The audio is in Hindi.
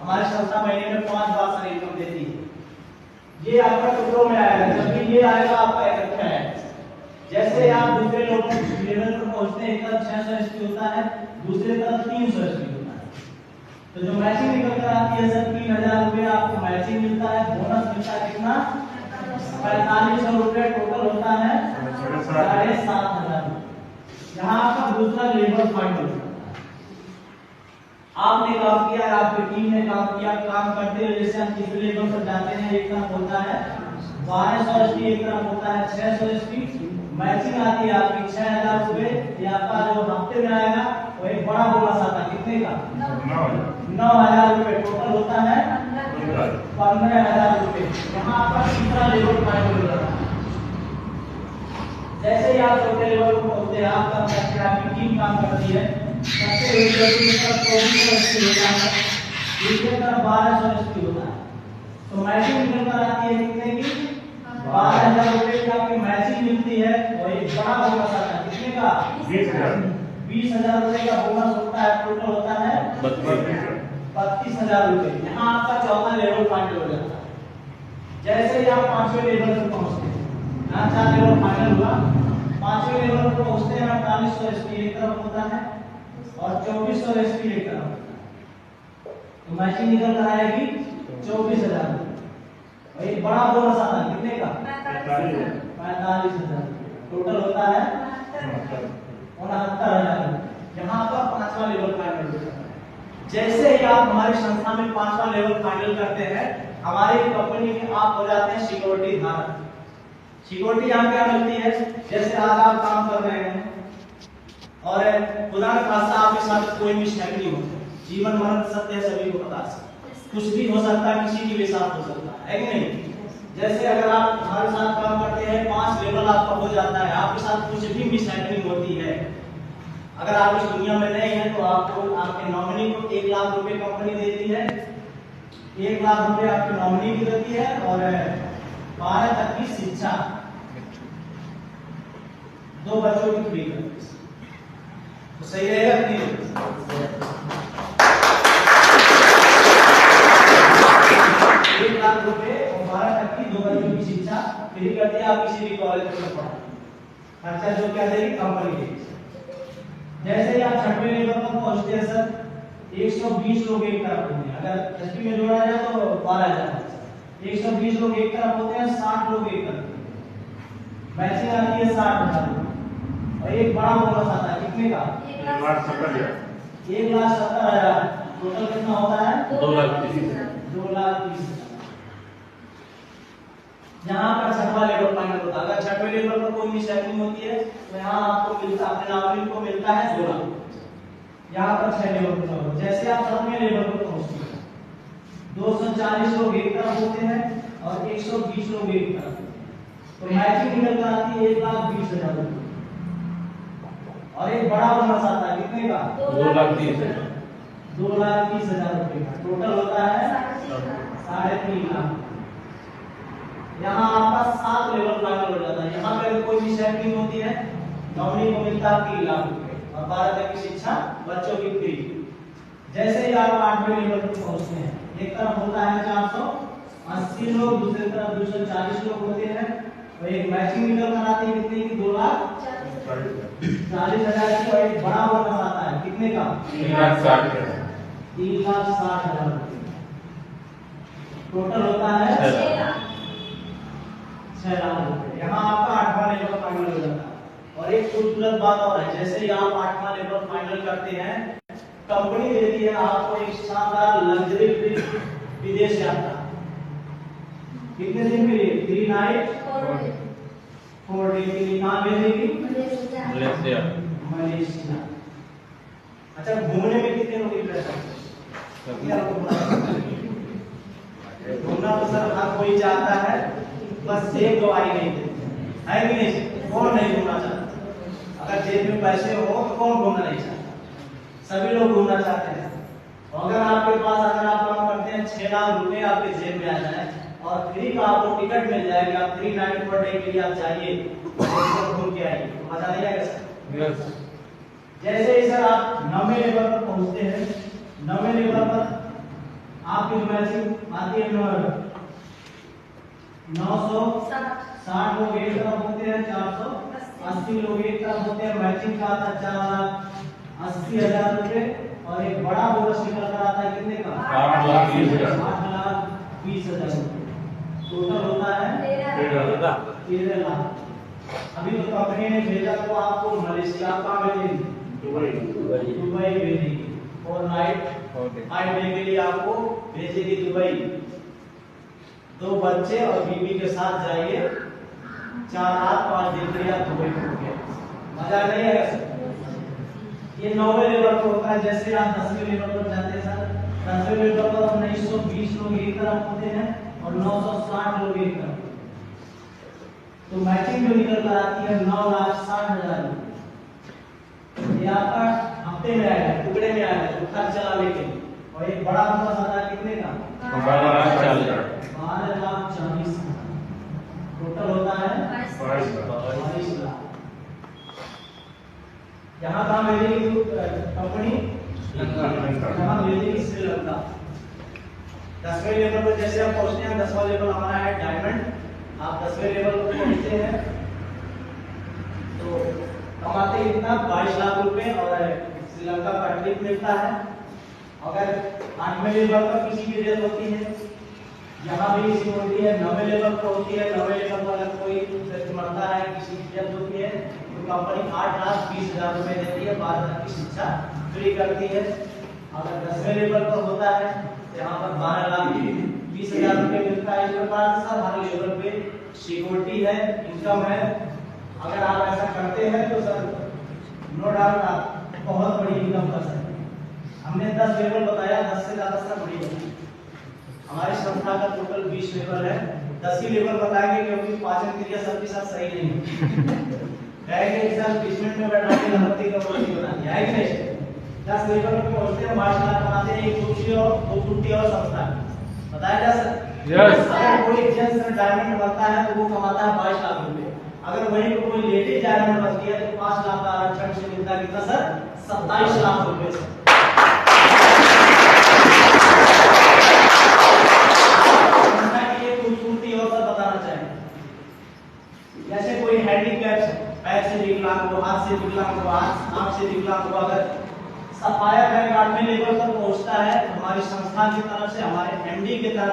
हमारी संस्था महीने में 5 बार सर इनकम देती है। ये आपका टुकड़ों में आएगा, जबकि ये आएगा आपका इकट्ठा है। जैसे आप दूसरे लोगों लेवल पर पहुंचते हैं, एक तरफ 600 एसपी होता है, दूसरे तरफ 300 एसपी होता है। तो जो मैचिंग निकल कर आती है सर 3000 रुपये आपको मैचिंग मिलता है, बोनस मिलता है कितना 4500 रुपये टोटल होता है 7500। यहाँ आपका दूसरा लेवल फाइनल होता है। आपने काम किया, आपकी टीम ने काम किया, काम करते हुए जैसे हम तीसरे लेवल पर जाते हैं, एक तरफ होता है 1200 एसपी, एक तरफ होता है 600 एसपी। मैचिंग आती है आपकी 6000 रुपये। ये आपका जो हफ्ते में आएगा वो एक बड़ा बोनस आता है, कितने का 9000 रुपये टोटल होता है 15000 रुपये। यहाँ आपका तीसरा लेवल फाइनल हो जाता है। जैसे ही आप चौथे लेवल पर पहुंचते हैं, आपकी टीम काम करती है, सबसे होता है, दूसरे तरफ 1200 एसपी होता है। तो मैचिंग निकल कर आती है कितने की 12000 रुपये की आपकी मैचिंग मिलती है। और एक बड़ा बोनस आता है कितने का 20000 रुपये का बोनस होता है, टोटल होता है 32000 रुपये। यहाँ आपका चौथा लेवल फाइनल हो जाता है। जैसे ही आप 5वें लेवल पर पहुंचते हैं, यहाँ 4 लेवल फाइनल हुआ, 5वें लेवल पर पहुंचते हैं 4800 एसपी एक तरफ होता है और 2400 एसपी एक तरफ होता है। तो मैचिंग निकल कर आएगी 24000 और एक बड़ा बोनस आता है कितने का 45000 टोटल होता है 69000। यहाँ पर 5वां लेवल फाइनल हो जाता है। जैसे ही आप हमारी संस्था में 5वां लेवल फाइनल करते हैं, हमारी कंपनी में आप हो जाते हैं सिक्योरिटी धारक। सिक्योरिटी यहाँ क्या मिलती है, जैसे आज आप काम कर रहे हैं और खुदा का खासा आपके साथ कोई मिस्टेक नहीं होता, जीवन मरण सत्य है, सभी को पता है, कुछ भी हो सकता है, किसी के भी साथ हो सकता है कि नहीं। जैसे अगर आप हमारे साथ काम करते हैं, 5 लेवल आपका हो जाता है, आपके साथ कुछ भी मिसहैपनिंग होती है, अगर आप इस दुनिया में नए हैं तो आपको आपके नॉमिनी को 1 लाख रुपए कंपनी देती है, 1 लाख रुपए आपकी नॉमिनी की देती है और 12 तक की शिक्षा 2 बच्चों की फ्री करती है। तो सही रहेगा कि नहीं? 1 लाख रुपए और 12 तक की 2 बच्चों की शिक्षा फ्री करती है। आप किसी भी कॉलेज में पढ़ा, खर्चा जो क्या देगी कंपनी देगी। जैसे ही आप 6वें लेवल पर पहुंचते हैं सर, 120 लोग एक तरफ होते हैं, अगर एसपी में जोड़ा जाए तो 12000, 120 लोग एक तरफ होते हैं, 60 लोग एक तरफ होते हैं। मैचिंग आती है 60000 और एक बड़ा बोनस आता है कितने का 1,70,000। टोटल कितना होता है 2,30,000। यहाँ पर 6वां लेवल फाइनल होता है। अगर 6वें लेवल पर कोई मिसहैपनिंग होती है तो यहाँ आपको मिलता है, अपने नॉमिनी को मिलता है 2 लाख। यहाँ पर 6 लेवल पर जैसे आप 7वें लेवल पर पहुंचते हैं, 240 लोग एक तरफ होते हैं और 120 लोग एक तरफ, तो मैचिंग निकल कर आती है 1,20,000 रुपये और एक बड़ा बोनस आता है कितने का 2,30,000। 2,30,000 रुपये का टोटल होता है 3.5 लाख। यहाँ आपका 7 लेवल फाइनल हो जाता है। यहाँ पे अगर कोई मिसहैपनिंग होती है, नॉमिनी को मिलता है 3 लाख रुपए और 12 तक की शिक्षा बच्चों की फ्री। जैसे ही आप 8वें लेवल पर पहुंचते हैं, एक तरफ होता है 480 लोग, दूसरी तरफ 240 लोग होते हैं और एक मैचिंग निकल कर आती है कितने की 2,40,000 की और एक बड़ा बोनस आता है कितने का 3,60,000 रुपये टोटल होता है 6 लाख रुपए। यहाँ आपका 8वां लेवल फाइनल हो जाता है। और एक खूबसूरत बात और है, जैसे ही आप 8वां लेवल फाइनल करते हैं, कंपनी देती है आपको एक शानदार लग्जरी ट्रिप विदेश यात्रा। कितने दिन के लिए 3 नाइट 4 डे के लिए। कहाँ भेजेगी मलेशिया। अच्छा, घूमने में कितने लोग इंटरेस्ट है? घूमना तो सर हर कोई चाहता है, बस जेब गवाही नहीं देती है कि नहीं। कौन नहीं घूमना चाहता? अगर जेब में पैसे हो तो कौन घूमना नहीं चाहता? सभी लोग घूमना चाहते हैं। अगर आपके पास अगर आप काम करते हैं 6 लाख रुपए आपके जेब में आ जाए और फ्री का आपको टिकट मिल जाएगा, आप 3 नाइट 4 डे के लिए आप जाइए, घूम के आइए, मजा नहीं आएगा सर? जैसे ही सर आप 9वें लेवल पर पहुंचते हैं, 9वें लेवल पर मैचिंग आती है 960 लोग एक तरफ होते हैं, 480 लोग एक तरफ होते हैं। मैचिंग का आता है 4,80,000 रुपए और एक बड़ा बोनस निकल कर आता है कितने का 8,20,000 रुपए। टोटल होता है 13 लाख। अभी तो कंपनी ने भेजा तो आपको मलेशिया का भेजेगी, दुबई भेजेगी और नाइट डे के लिए आपको भेजेगी दुबई। 2 बच्चे और बीवी के साथ जाइए, 4 रात 5 दिन के लिए आप दुबई पहुंचे। मजा नहीं है सर? ये 9वें लेवल पर होता है। जैसे आप 10वें लेवल पर जाते हैं सर, 10वें लेवल पर 1920 लोग एक तरफ होते हैं और 960 लोग एक तरफ। तो मैचिंग जो निकल कर आती है 9,60,000। ये आपका हफ्ते में आएगा, टुकड़े में आएगा तो खर्च चला लेके। और एक बड़ा बोनस आता है कितने का 12,40,000। टोटल होता है 22 लाख। यहाँ कहाँ भेजेगी कंपनी? यहाँ भेजेगी श्रीलंका। 10वें लेवल पर जैसे आप पहुंचते हैं, 10वां लेवल हमारा है डायमंड। आप 10वें लेवल पर पहुंचते हैं तो कमाते इतना 22 लाख रुपए और श्रीलंका का ट्रिप मिलता है। अगर 8वें लेवल पर किसी की डेथ होती है, यहाँ भी इसी होती है। 9वें लेवल पर होती है, 9वें लेवल पर अगर कोई व्यक्ति मरता है, किसी की डेथ होती है तो कंपनी 8,20,000 रुपए देती है, 12 लाख की शिक्षा फ्री करती है। अगर 10वें लेवल पर होता है तो यहाँ पर 12,20,000 रुपए मिलता है। इस प्रकार से सर हर लेवल पे सिक्योरिटी है, इनकम है। अगर आप ऐसा करते हैं तो सर नो डाउट आप बहुत बड़ी इनकम कर सकते हैं। हमने 10 लेवल बताया, 10 से ज्यादा सर बड़ी होती है। हमारी संस्था का टोटल 20 लेवल है। 10 ही लेवल बताएंगे क्योंकि पाचन क्रिया सबके साथ सही नहीं कहेंगे कि सर बेसमेंट में बैठा के लंबी का रोटी बनानी है कि नहीं। 10 लेवल पे पहुंचते हैं, 22 लाख कमाते हैं। एक कुर्सी और 2 कुर्सी और संस्था बताया जा सर। यस। अगर कोई जेंट्स डायमंड बनता है तो वो कमाता है 22 लाख रुपए। अगर वहीं पे कोई लेडीज डायमंड बनती है तो 5 लाख का आरक्षण से मिलता है कितना सर 27 लाख रुपए से। जैसे कोई हैंडीकैप पैर से विकलांग हो, हाथ से विकलांग हो, आंख से विकलांग हो, अगर सफाया बैंक 8वें लेवल पर पहुंचता है तो हमारी संस्था की तरफ से, हमारे एमडी की तरफ